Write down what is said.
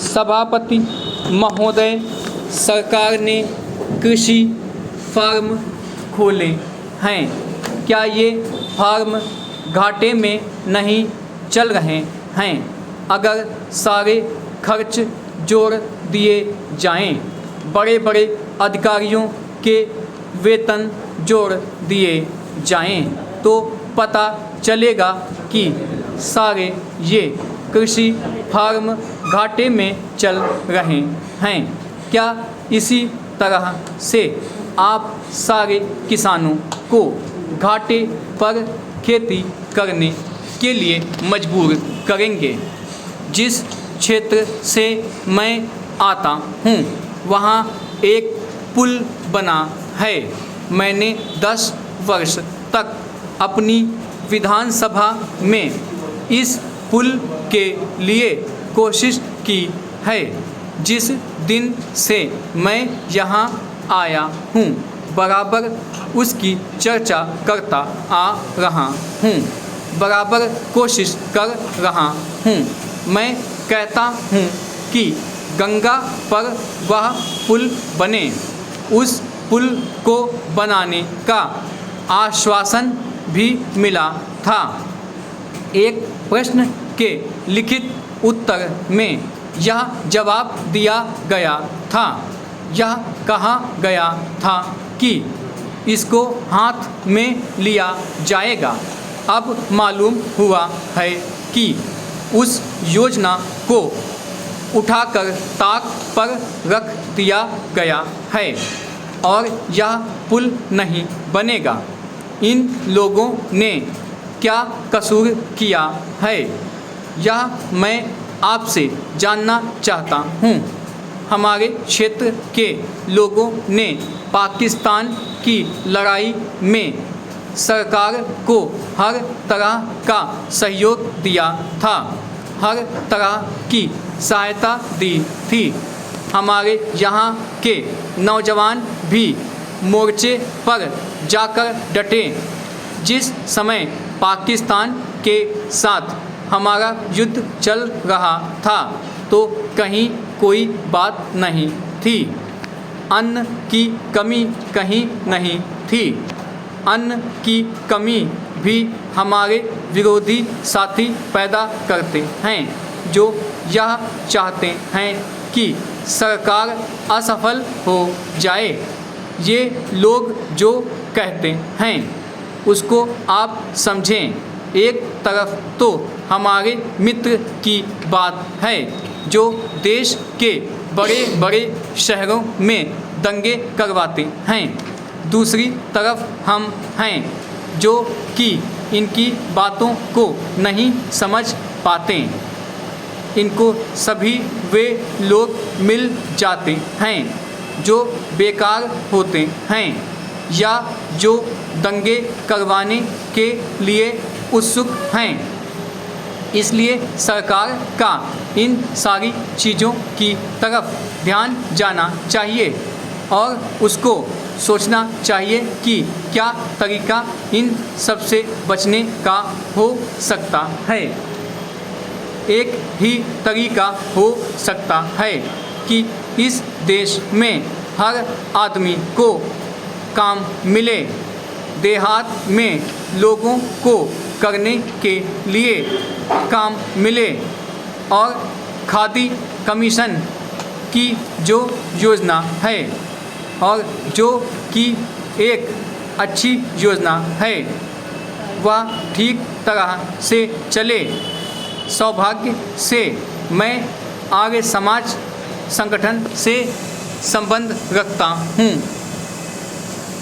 सभापति महोदय, सरकार ने कृषि फार्म खोले हैं। क्या ये फार्म घाटे में नहीं चल रहे हैं? अगर सारे खर्च जोड़ दिए जाएं, बड़े बड़े अधिकारियों के वेतन जोड़ दिए जाएं, तो पता चलेगा कि सारे ये कृषि फार्म घाटे में चल रहे हैं। क्या इसी तरह से आप सारे किसानों को घाटे पर खेती करने के लिए मजबूर करेंगे? जिस क्षेत्र से मैं आता हूँ वहाँ एक पुल बना है। मैंने 10 वर्ष तक अपनी विधानसभा में इस पुल के लिए कोशिश की है। जिस दिन से मैं यहाँ आया हूँ बराबर उसकी चर्चा करता आ रहा हूँ, बराबर कोशिश कर रहा हूँ। मैं कहता हूँ कि गंगा पर वह पुल बने। उस पुल को बनाने का आश्वासन भी मिला था। एक प्रश्न के लिखित उत्तर में यह जवाब दिया गया था। यह कहा गया था कि इसको हाथ में लिया जाएगा। अब मालूम हुआ है कि उस योजना को उठाकर ताक पर रख दिया गया है और यह पुल नहीं बनेगा। इन लोगों ने क्या कसूर किया है, यह मैं आपसे जानना चाहता हूँ। हमारे क्षेत्र के लोगों ने पाकिस्तान की लड़ाई में सरकार को हर तरह का सहयोग दिया था, हर तरह की सहायता दी थी। हमारे यहाँ के नौजवान भी मोर्चे पर जाकर डटे। जिस समय पाकिस्तान के साथ हमारा युद्ध चल रहा था तो कहीं कोई बात नहीं थी। अन्न की कमी कहीं नहीं थी। अन्न की कमी भी हमारे विरोधी साथी पैदा करते हैं, जो यह चाहते हैं कि सरकार असफल हो जाए। ये लोग जो कहते हैं उसको आप समझें। एक तरफ तो हमारे मित्र की बात है जो देश के बड़े बड़े शहरों में दंगे करवाते हैं, दूसरी तरफ हम हैं जो कि इनकी बातों को नहीं समझ पाते। इनको सभी वे लोग मिल जाते हैं जो बेकार होते हैं या जो दंगे करवाने के लिए उत्सुक हैं। इसलिए सरकार का इन सारी चीज़ों की तरफ ध्यान जाना चाहिए और उसको सोचना चाहिए कि क्या तरीका इन सब से बचने का हो सकता है। एक ही तरीका हो सकता है कि इस देश में हर आदमी को काम मिले। देहात में लोगों को करने के लिए काम मिले और खादी कमीशन की जो योजना है और जो कि एक अच्छी योजना है वह ठीक तरह से चले। सौभाग्य से मैं आर्य समाज संगठन से संबंध रखता हूँ।